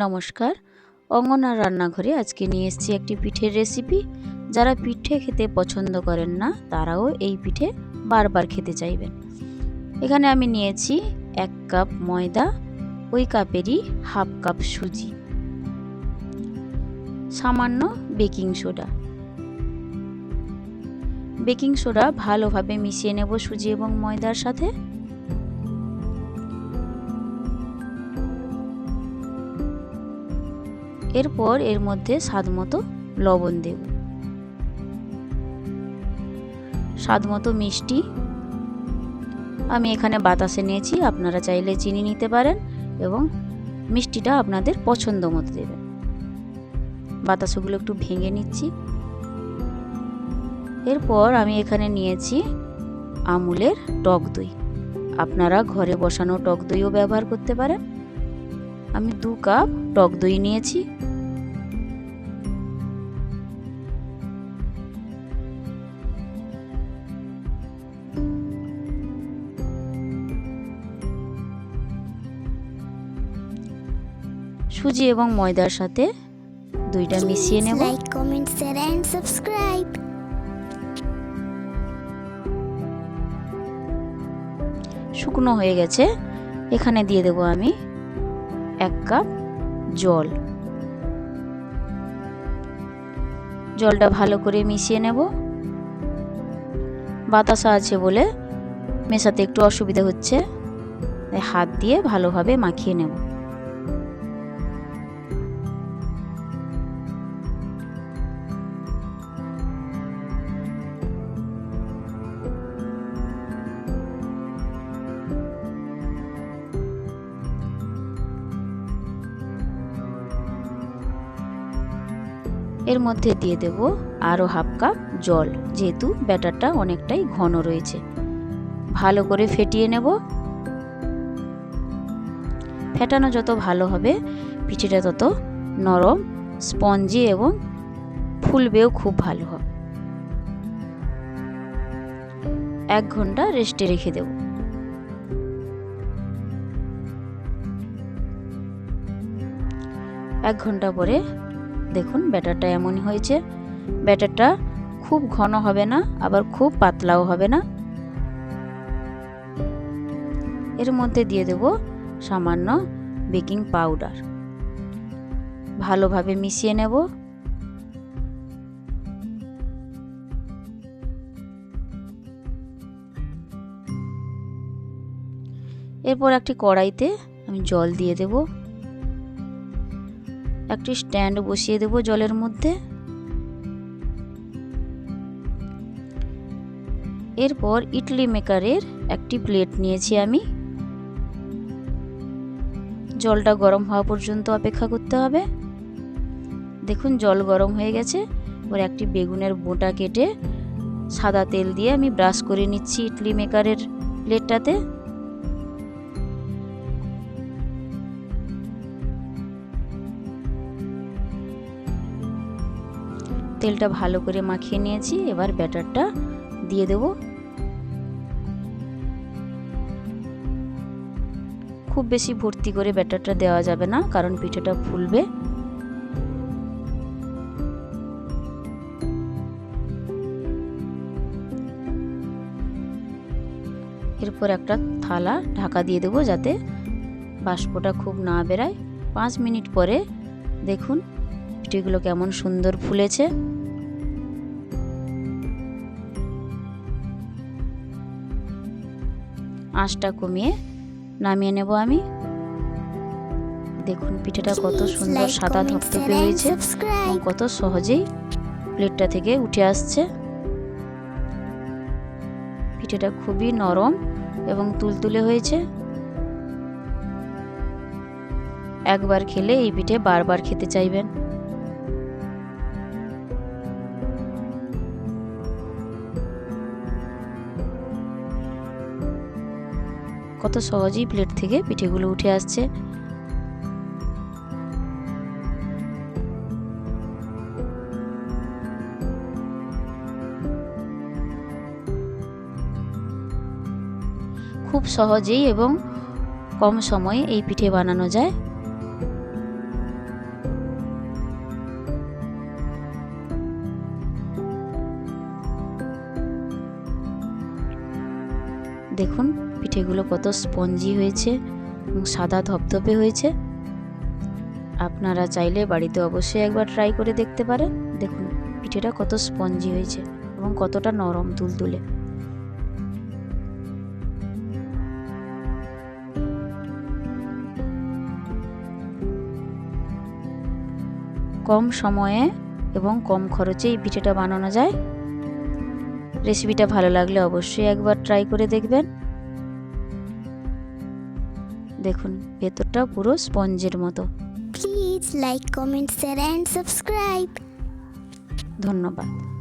নমস্কার, অঙ্গনার রান্নাঘরে আজকে নিয়ে এসেছি একটি পিঠের রেসিপি। যারা পিঠে খেতে পছন্দ করেন না তারাও এই পিঠে বারবার খেতে চাইবেন। এখানে আমি নিয়েছি 1 কাপ ময়দা, ওই কাপেরই হাফ কাপ সুজি, সামান্য বেকিং সোডা। বেকিং সোডা ভালোভাবে মিশিয়ে নেব সুজি এবং ময়দার সাথে। এরপর এর মধ্যে স্বাদমতো লবণ দেব, স্বাদমতো মিষ্টি। আমি এখানে বাতাসে নিয়েছি, আপনারা চাইলে চিনি নিতে পারেন এবং মিষ্টিটা আপনাদের পছন্দ মতো দেবেন। বাতাসগুলো একটু ভেঙে নিচ্ছি। এরপর আমি এখানে নিয়েছি আমুলের টক দই। আপনারা ঘরে বসানো টক দইও ব্যবহার করতে পারেন। আমি 2 কাপ টক দই নিয়েছি। সুজি এবং ময়দার সাথে দইটা মিশিয়ে নেব। Like, comment, share and subscribe. শুকনো হয়ে গেছে, এখানে দিয়ে দেব আমি 1 কাপ জল। জলটা ভালো করে মিশিয়ে নেব। বাতাসা আছে বলে মেশাতে একটু অসুবিধা হচ্ছে, তাই হাত দিয়ে ভালোভাবে মাখিয়ে নেব। এর মধ্যে দিয়ে দেব আরও হাফ কাপ জল, যেহেতু ব্যাটারটা অনেকটাই ঘন রয়েছে। ভালো করে ফেটিয়ে নেব। ফেটানো যত ভালো হবে পিঠেটা তত নরম, স্পঞ্জি এবং ফুলবেও খুব ভালো হবে। 1 ঘন্টা রেস্টে রেখে দেব। এক ঘন্টা পরে দেখুন ব্যাটারটা এমনই হয়েছে। ব্যাটারটা খুব ঘন হবে না, আবার খুব পাতলাও হবে না। এর মধ্যে দিয়ে দেব সামান্য বেকিং পাউডার। ভালোভাবে মিশিয়ে নেব। এরপর একটি কড়াইতে আমি জল দিয়ে দেব। একটি স্ট্যান্ড বসিয়ে দেব জলের মধ্যে। এরপর ইডলি মেকারের একটি প্লেট নিয়েছি আমি। জলটা গরম হওয়া পর্যন্ত অপেক্ষা করতে হবে। দেখুন জল গরম হয়ে গেছে। এবার একটি বেগুনের বোঁটা কেটে সাদা তেল দিয়ে আমি ব্রাশ করে নিচ্ছি ইডলি মেকারের প্লেটটাতে। তেলটা ভালো করে মাখিয়ে নিয়েছি। এবার ব্যাটারটা দিয়ে দেব। খুব বেশি ভর্তি করে ব্যাটারটা দেওয়া যাবে না, কারণ পিঠেটা ফুলবে। এরপর একটা থালা ঢাকা দিয়ে দেব, যাতে বাষ্পটা খুব না বেরায়। 5 মিনিট পরে দেখুন পিঠেগুলো কেমন সুন্দর ফুলেছে। আঁচটা কমিয়ে নামিয়ে নেব আমি। দেখুন পিঠেটা কত সুন্দর সাদা ধপধপে হয়েছে এবং কত সহজেই প্লেটটা থেকে উঠে আসছে। পিঠেটা খুবই নরম এবং তুলতুলে হয়েছে। একবার খেলে এই পিঠে বারবার খেতে চাইবেন। কত সহজেই প্লেট থেকে পিঠেগুলো উঠে আসছে। খুব সহজেই এবং কম সময়ে এই পিঠে বানানো যায়। দেখুন পিঠেগুলো কত স্পঞ্জি হয়েছে এবং সাদা ধপধপে হয়েছে। আপনারা চাইলে বাড়িতে অবশ্যই একবার ট্রাই করে দেখতে পারেন। দেখুন পিঠেটা কত স্পঞ্জি হয়েছে এবং কতটা নরম তুলতুলে। কম সময়ে এবং কম খরচে এই পিঠেটা বানানো যায়। রেসিপিটা ভালো লাগলে অবশ্যই একবার ট্রাই করে দেখবেন। দেখুন ভেতরটা পুরো স্পঞ্জের মতো। Please like, comment, share and subscribe. ধন্যবাদ।